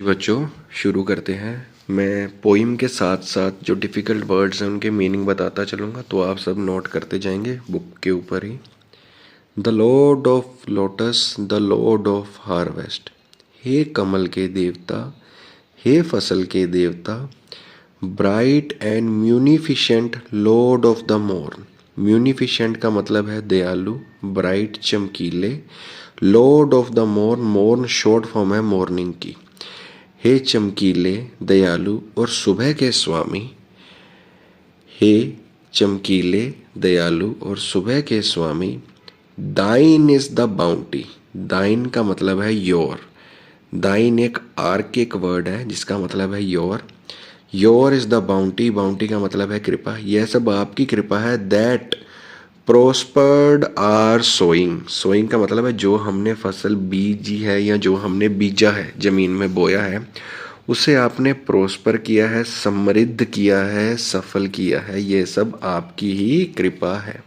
बच्चों शुरू करते हैं। मैं पोइम के साथ साथ जो डिफ़िकल्ट वर्ड्स हैं उनके मीनिंग बताता चलूँगा, तो आप सब नोट करते जाएंगे बुक के ऊपर ही। The lord of lotus, the lord of harvest. हे कमल के देवता, हे फसल के देवता। Bright and munificent lord of the morn. Munificent का मतलब है दयालु, ब्राइट चमकीले। Lord of the morn, morn short form है मॉर्निंग की। हे चमकीले, दयालु और सुबह के स्वामी। हे चमकीले, दयालु और सुबह के स्वामी। दाइन इज द बाउंटी। दाइन का मतलब है योर। दाइन एक आर्किक वर्ड है जिसका मतलब है your. Your is the bounty. Bounty का मतलब है कृपा। यह सब आपकी कृपा है। That prospered our sowing. Sowing का मतलब है जो हमने फसल बीजी है या जो हमने बीजा है, जमीन में बोया है, उसे आपने प्रोस्पर किया है, समृद्ध किया है, सफल किया है। ये सब आपकी ही कृपा है।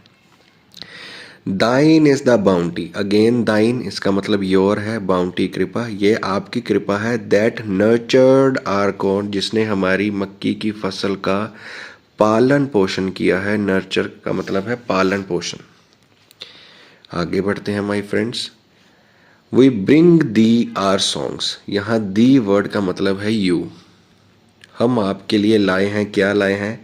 Thine is the bounty. Again दाइन, इसका मतलब योर है, बाउंटी कृपा। ये आपकी कृपा है। दैट नर्चर्ड आर कॉर्न, जिसने हमारी मक्की की फसल का पालन पोषण किया है। नर्चर का मतलब है पालन पोषण। आगे बढ़ते हैं my friends. We bring thee our songs. यहाँ दी वर्ड का मतलब है यू। हम आपके लिए लाए हैं, क्या लाए हैं?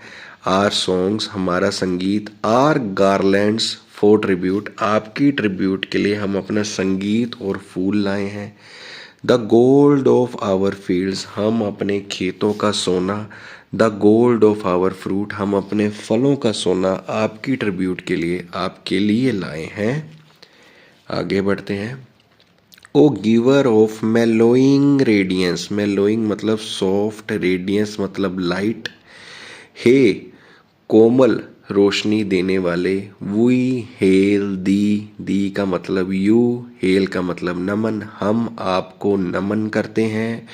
आर सॉन्ग्स, हमारा संगीत। आर गार्लैंड्स फॉर ट्रिब्यूट, आपकी ट्रिब्यूट के लिए हम अपना संगीत और फूल लाए हैं। The gold of our fields, हम अपने खेतों का सोना। The gold of our fruit, हम अपने फलों का सोना आपकी ट्रिब्यूट के लिए, आपके लिए लाए हैं। आगे बढ़ते हैं। O giver of mellowing radiance. मेलोइंग मतलब सॉफ्ट, रेडियंस मतलब लाइट। हे कोमल रोशनी देने वाले। वी हेल दी। दी का मतलब यू, हेल का मतलब नमन। हम आपको नमन करते हैं।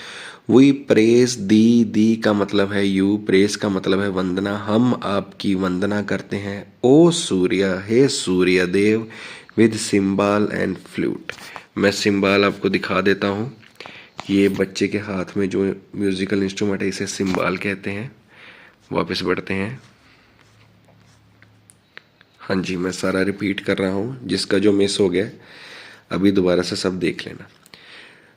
वी प्रेस दी। दी का मतलब है यू, प्रेस का मतलब है वंदना। हम आपकी वंदना करते हैं। ओ सूर्य, हे सूर्य देव। With cymbal and flute. मैं सिम्बाल आपको दिखा देता हूँ। ये बच्चे के हाथ में जो म्यूजिकल इंस्ट्रूमेंट है इसे सिम्बाल कहते हैं। वापस बढ़ते हैं। हाँ जी, मैं सारा रिपीट कर रहा हूँ, जिसका जो मिस हो गया अभी दोबारा से सब देख लेना।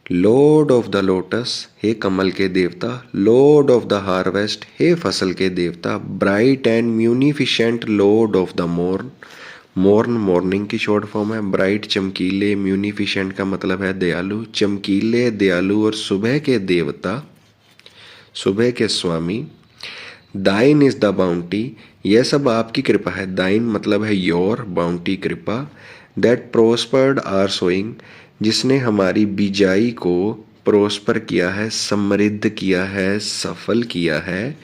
लॉर्ड ऑफ द लोटस, हे कमल के देवता। लॉर्ड ऑफ द हार्वेस्ट, हे फसल के देवता। Bright and munificent lord of the morn. Morn morning की शॉर्ट फॉर्म है। ब्राइट चमकीले, म्यूनिफिशेंट का मतलब है दयालु। चमकीले, दयालु और सुबह के देवता, सुबह के स्वामी। दाइन इज द बाउंटी, यह सब आपकी कृपा है। दाइन मतलब है योर, बाउंटी कृपा। दैट प्रोस्पर्ड आर सोइंग, जिसने हमारी बिजाई को प्रोस्पर किया है, समृद्ध किया है, सफल किया है।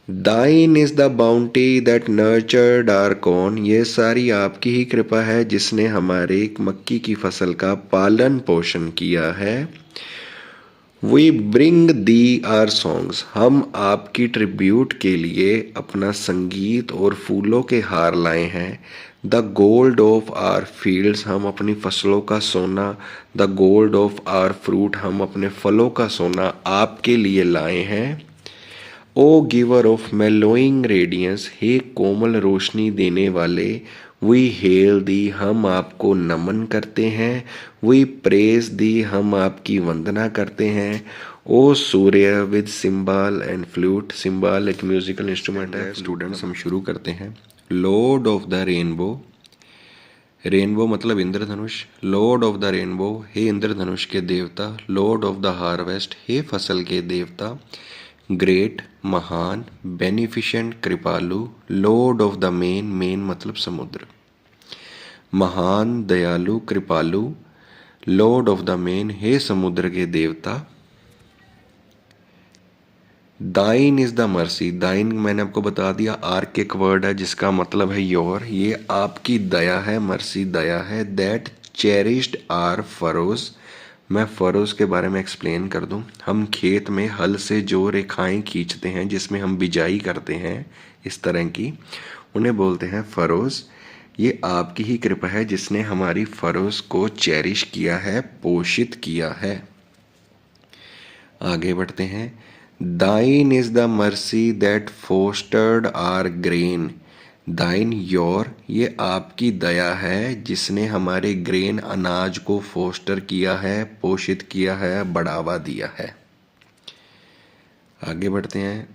Thine is the bounty that nurtured our corn, ये सारी आपकी ही कृपा है जिसने हमारे मक्की की फसल का पालन पोषण किया है। We bring thee our songs, हम आपकी ट्रिब्यूट के लिए अपना संगीत और फूलों के हार लाए हैं। The gold of our fields, हम अपनी फसलों का सोना। The gold of our fruit, हम अपने फलों का सोना आपके लिए लाए हैं। O giver of mellowing radiance, हे कोमल रोशनी देने वाले। वी हेल दी, हम आपको नमन करते हैं। वी प्रेज दी, हम आपकी वंदना करते हैं। O Surya with cymbal and flute, सिम्बाल एक म्यूजिकल इंस्ट्रूमेंट है। स्टूडेंट्स हम शुरू करते हैं। Lord of the rainbow, rainbow मतलब इंद्रधनुष। लॉर्ड ऑफ द रेनबो, हे इंद्रधनुष के देवता। लॉर्ड ऑफ द हार्वेस्ट, हे फसल के देवता। ग्रेट महान, बेनिफिशेंट कृपालु। Lord of the main, main मतलब समुद्र। महान, दयालु, कृपालु। लॉर्ड ऑफ द मेन, हे समुद्र के देवता। दाइन इज द मर्सी, दाइन मैंने आपको बता दिया आर्किक वर्ड है जिसका मतलब है योर। ये आपकी दया है, मर्सी दया है। दैट चेरिश्ड आर फरोज, मैं फरोज के बारे में एक्सप्लेन कर दूं। हम खेत में हल से जो रेखाएं खींचते हैं जिसमें हम बिजाई करते हैं इस तरह की, उन्हें बोलते हैं फरोज। ये आपकी ही कृपा है जिसने हमारी फरोज को चेरिश किया है, पोषित किया है। आगे बढ़ते हैं। Thine is the mercy that fostered our grain. Thine your, ये आपकी दया है जिसने हमारे ग्रेन अनाज को फोस्टर किया है, पोषित किया है, बढ़ावा दिया है। आगे बढ़ते हैं।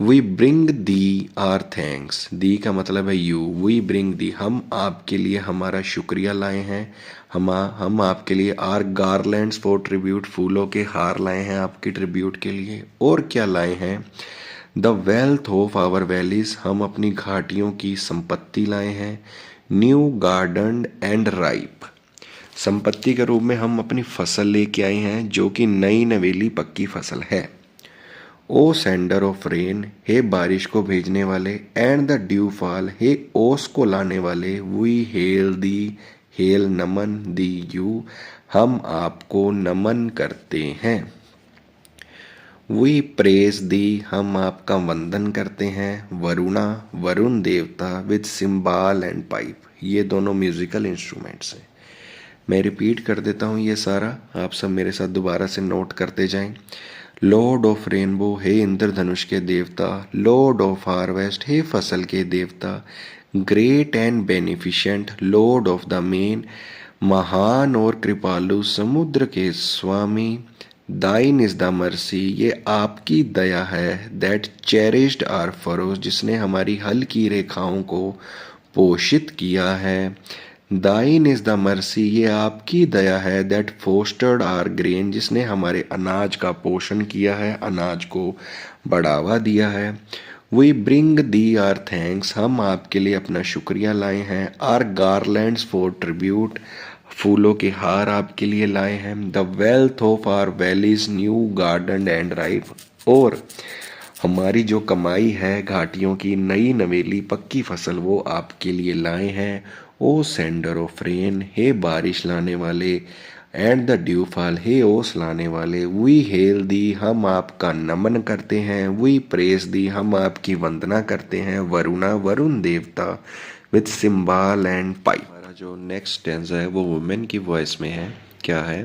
We bring thee our thanks. Thee का मतलब है यू। वी ब्रिंग दी, हम आपके लिए हमारा शुक्रिया लाए हैं। हम आपके लिए आर गारलैंड्स फॉर ट्रिब्यूट, फूलों के हार लाए हैं आपकी ट्रिब्यूट के लिए। और क्या लाए हैं? The wealth of our valleys, हम अपनी घाटियों की संपत्ति लाए हैं। न्यू गार्डन एंड राइप, संपत्ति के रूप में हम अपनी फसल लेके आए हैं जो कि नई नवेली पक्की फसल है। ओ सेंडर ऑफ रेन, हे बारिश को भेजने वाले। एंड द ड्यू फॉल, हे ओस को लाने वाले। वी हेल दी, हेल नमन, दी यू, हम आपको नमन करते हैं। वी प्रेज दी, हम आपका वंदन करते हैं। वरुणा, वरुण देवता, विद सिम्बाल एंड पाइप, ये दोनों म्यूजिकल इंस्ट्रूमेंट्स हैं। मैं रिपीट कर देता हूँ ये सारा, आप सब मेरे साथ दोबारा से नोट करते जाएं। लॉर्ड ऑफ रेनबो, हे इंद्रधनुष के देवता। लॉर्ड ऑफ हार्वेस्ट, हे फसल के देवता। Great and beneficent, Lord of the main, महान और कृपालु, समुद्र के स्वामी। दाइन इज द मर्सी, ये आपकी दया है। दैट चेरिश्ड आर फरोज, जिसने हमारी हल्की रेखाओं को पोषित किया है। दाइन इज द मर्सी, ये आपकी दया है। दैट फोस्टर्ड आर ग्रेन, जिसने हमारे अनाज का पोषण किया है, अनाज को बढ़ावा दिया है। We bring thee our thanks, हम आपके लिए अपना शुक्रिया लाए हैं। आर गारलैंड्स फॉर ट्रिब्यूट, फूलों के हार आपके लिए लाए हैं। The wealth of our valleys, new garden and ripe, और हमारी जो कमाई है घाटियों की, नई नवेली पक्की फसल, वो आपके लिए लाए हैं। ओ सेंडर ऑफ रेन, हे बारिश लाने वाले। एंड द ड्यू फॉल, हे ओस लाने वाले। वी हेल दी, हम आपका नमन करते हैं। वी प्रेस दी, हम आपकी वंदना करते हैं। वरुणा, वरुण देवता, विथ सिम्बाल एंड पाइप। हमारा जो नेक्स्ट स्टेंजा है वो वुमेन की वॉइस में है। क्या है?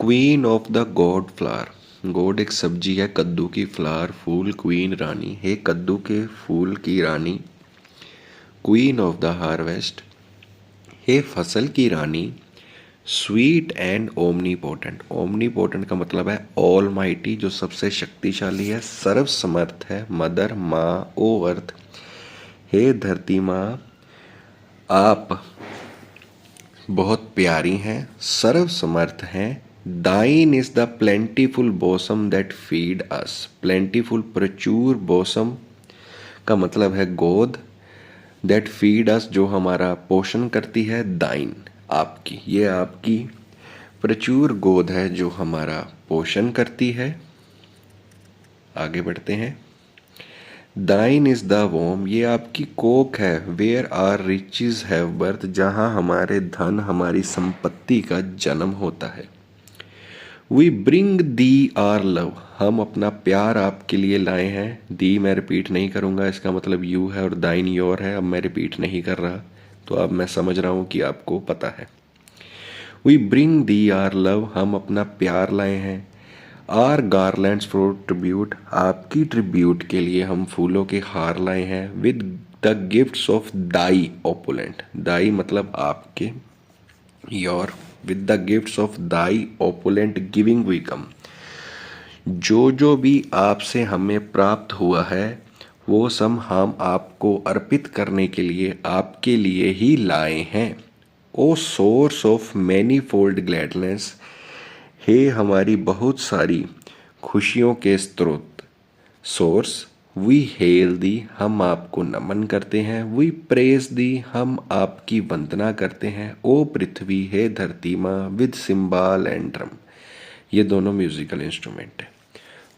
Queen of the God flower, गोड एक सब्जी है, कद्दू की, फ्लावर फूल, क्वीन रानी, हे कद्दू के फूल की रानी। क्वीन ऑफ द हार्वेस्ट, हे फसल की रानी। स्वीट एंड ओमनीपोटेंट, ओमनीपोटेंट का मतलब है ऑल माइटी, जो सबसे शक्तिशाली है, सर्व समर्थ है। मदर, माँ, ओ अर्थ, हे धरती माँ, आप बहुत प्यारी हैं, सर्व समर्थ हैं। Thine is the plentiful bosom that feed us, plentiful प्रचुर, बोसम का मतलब है गोद, दैट फीड अस जो हमारा पोषण करती है। दाइन आपकी, ये आपकी प्रचुर गोद है जो हमारा पोषण करती है। आगे बढ़ते हैं। दाइन इज द वोम, ये आपकी कोख है। Where our riches have birth, जहाँ हमारे धन, हमारी संपत्ति का जन्म होता है। We bring thee our love, हम अपना प्यार आपके लिए लाए हैं। दी मैं रिपीट नहीं करूँगा, इसका मतलब यू है, और दाइन योर है। अब मैं रिपीट नहीं कर रहा, तो अब मैं समझ रहा हूँ कि आपको पता है। We bring thee our love, हम अपना प्यार लाए हैं। आर गारलैंड्स फॉर ट्रिब्यूट, आपकी ट्रिब्यूट के लिए हम फूलों के हार लाए हैं। With the gifts of thy opulent, thy मतलब आपके, your, with the gifts of thy opulent giving we come, जो भी आपसे हमें प्राप्त हुआ है वो सब हम आपको अर्पित करने के लिए आपके लिए ही लाए हैं। O source of many fold gladness, हे हमारी बहुत सारी खुशियों के स्रोत। सोर्स, वी हेल दी, हम आपको नमन करते हैं। वी प्रेज दी, हम आपकी वंदना करते हैं। ओ पृथ्वी, हे धरती माँ, विद सिम्बाल एंड ड्रम, ये दोनों म्यूजिकल इंस्ट्रूमेंट है।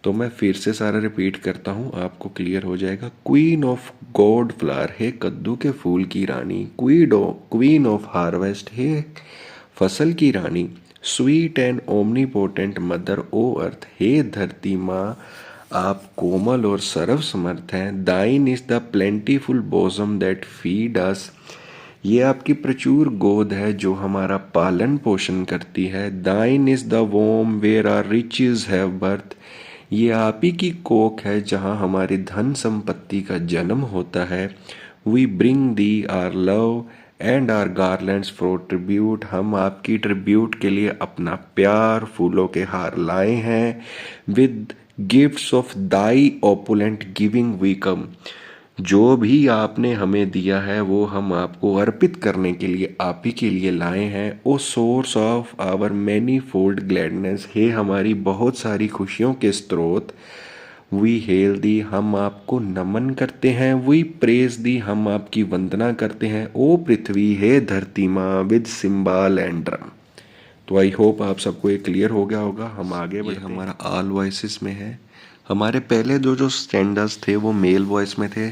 तो मैं फिर से सारा रिपीट करता हूँ, आपको क्लियर हो जाएगा। क्वीन ऑफ गॉड फ्लावर, हे कद्दू के फूल की रानी। क्वीन ऑफ हार्वेस्ट, हे फसल की रानी। Sweet and omnipotent mother, O earth, हे धरती माँ, आप कोमल और सर्व समर्थ हैं। Thine is the plentiful bosom that feed us, ये आपकी प्रचुर गोद है जो हमारा पालन पोषण करती है। Thine is the womb where our riches have birth. ये आप ही की कोख है जहाँ हमारी धन संपत्ति का जन्म होता है। We bring thee our love and our garlands for tribute. हम आपकी ट्रिब्यूट के लिए अपना प्यार फूलों के हार लाए हैं। With gifts of thy opulent giving we come. जो भी आपने हमें दिया है वो हम आपको अर्पित करने के लिए आप ही के लिए लाए हैं। O source of our many fold gladness. हे हमारी बहुत सारी खुशियों के स्रोत। We hail thee. हम आपको नमन करते हैं। We praise thee. हम आपकी वंदना करते हैं। ओ पृथ्वी, हे धरती माँ, विद सिम्बाल एंड ड्रम। तो आई होप आप सबको ये क्लियर हो गया होगा। हम आगे बढ़ते हैं। हमारा ऑल वॉइसेस में है। हमारे पहले जो स्टैंडर्स थे वो मेल वॉइस में थे,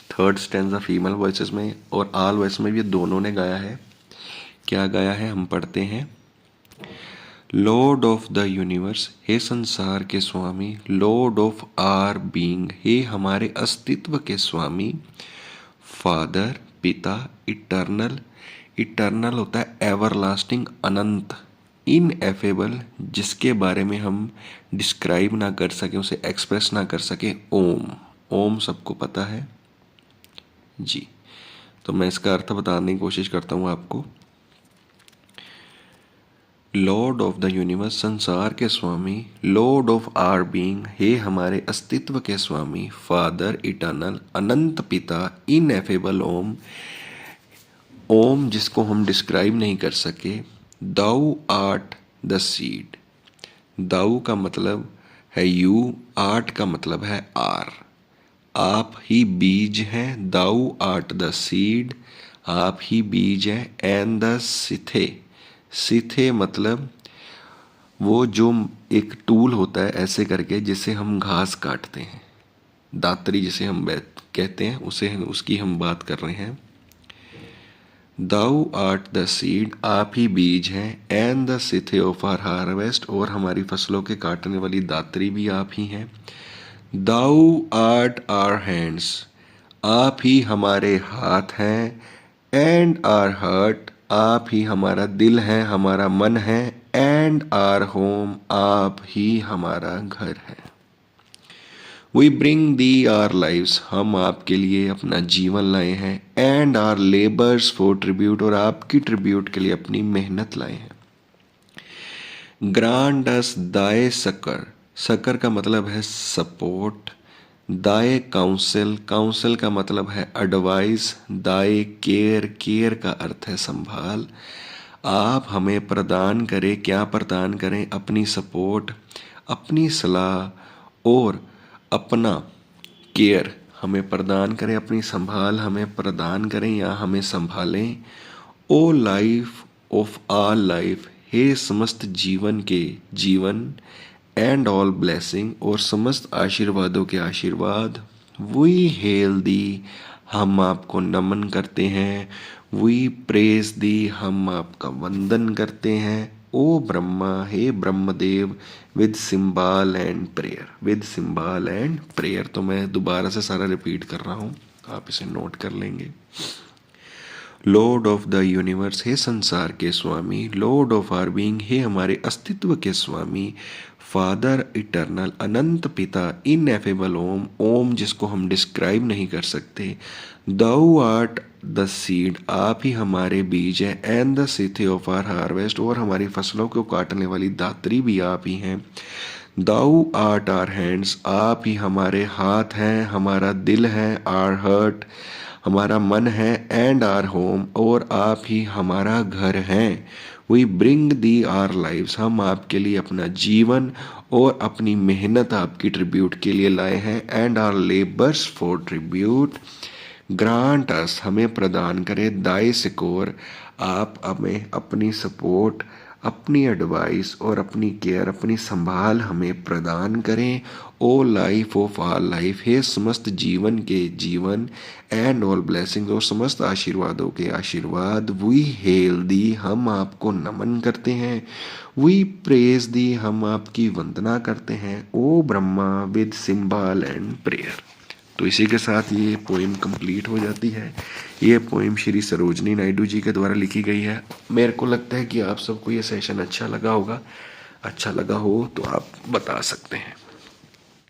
थर्ड स्टैंडर्स फीमेल वॉइसेस में, और ऑल वॉइस में भी दोनों ने गाया है। क्या गाया है हम पढ़ते हैं। लॉर्ड ऑफ द यूनिवर्स, हे संसार के स्वामी। लॉर्ड ऑफ आर बीइंग, हे हमारे अस्तित्व के स्वामी। फादर, पिता। इटर्नल, इटर्नल होता है एवरलास्टिंग, अनंत। इनएफेबल, जिसके बारे में हम डिस्क्राइब ना कर सके, उसे एक्सप्रेस ना कर सके। ओम, ओम सबको पता है जी। तो मैं इसका अर्थ बताने की कोशिश करता हूँ आपको। लॉर्ड ऑफ द यूनिवर्स, संसार के स्वामी। लॉर्ड ऑफ आर बीइंग, हे हमारे अस्तित्व के स्वामी। फादर, इटर्नल, अनंत पिता। इनएफेबल ओम, ओम जिसको हम डिस्क्राइब नहीं कर सके। दाऊ आर्ट द सीड। दाऊ का मतलब है यू, आर्ट का मतलब है आर। आप ही बीज हैं। दाऊ आर्ट द सीड, आप ही बीज हैं। एंड द सिथे, सिथे मतलब वो जो एक टूल होता है ऐसे करके जिससे हम घास काटते हैं, दातरी जिसे हम कहते हैं, उसे उसकी हम बात कर रहे हैं। दाऊ आर्ट द सीड, आप ही बीज हैं। And the scythe of our harvest, और हमारी फसलों के काटने वाली दातरी भी आप ही हैं। दाऊ आर्ट आर हैंड्स, आप ही हमारे हाथ हैं। एंड आर हार्ट, आप ही हमारा दिल है, हमारा मन है। एंड आर होम, आप ही हमारा घर है। We bring thee our lives, हम आपके लिए अपना जीवन लाए हैं। And our labours for tribute, और आपकी ट्रिब्यूट के लिए अपनी मेहनत लाए हैं। ग्रांट अस दाए सकर, सकर का मतलब है सपोर्ट। दाए काउंसिल, काउंसिल का मतलब है एडवाइस। दाए केयर, केयर का अर्थ है संभाल। आप हमें प्रदान करें, क्या प्रदान करें, अपनी सपोर्ट, अपनी सलाह और अपना केयर हमें प्रदान करें, अपनी संभाल हमें प्रदान करें या हमें संभालें। ओ लाइफ ऑफ ऑल लाइफ, हे समस्त जीवन के जीवन। एंड ऑल ब्लेसिंग, और समस्त आशीर्वादों के आशीर्वाद। वी हेल दी, हम आपको नमन करते हैं। वी प्रेज दी, हम आपका वंदन करते हैं। ओ ब्रह्मा, हे Brahmadev. With cymbal and prayer, with cymbal and prayer. तो मैं दोबारा से सारा रिपीट कर रहा हूँ, आप इसे नोट कर लेंगे। लॉर्ड ऑफ द यूनिवर्स, हे संसार के स्वामी। लॉर्ड ऑफ आर बीइंग, हे हमारे अस्तित्व के स्वामी। फादर, इटर्नल, अनंत पिता। इनएफेबल ओम, ओम जिसको हम डिस्क्राइब नहीं कर सकते। दाऊ आर्ट द सीड, आप ही हमारे बीज हैं। And the scythe of our harvest, और हमारी फसलों को काटने वाली दात्री भी आप ही हैं। दाऊ आर्ट आर हैंड्स, आप ही हमारे हाथ हैं, हमारा दिल है। आर हर्ट, हमारा मन है। एंड आर होम, और आप ही हमारा घर हैं। We bring thee our lives, हम आपके लिए अपना जीवन और अपनी मेहनत आपकी ट्रिब्यूट के लिए लाए हैं। And our labours for tribute. Grant us, हमें प्रदान करें। दाई सिकोर, आप हमें अपनी सपोर्ट, अपनी एडवाइस और अपनी केयर, अपनी संभाल हमें प्रदान करें। ओ लाइफ ऑफ ऑल लाइफ, हे समस्त जीवन के जीवन। एंड ऑल ब्लेसिंग्स, और समस्त आशीर्वादों के आशीर्वाद। वी हेल दी, हम आपको नमन करते हैं। वी प्रेज दी, हम आपकी वंदना करते हैं। O Brahma, with cymbal and prayer. तो इसी के साथ ये पोइम कंप्लीट हो जाती है। ये पोइम श्री सरोजनी नायडू जी के द्वारा लिखी गई है। मेरे को लगता है कि आप सबको ये सेशन अच्छा लगा होगा। अच्छा लगा हो तो आप बता सकते हैं।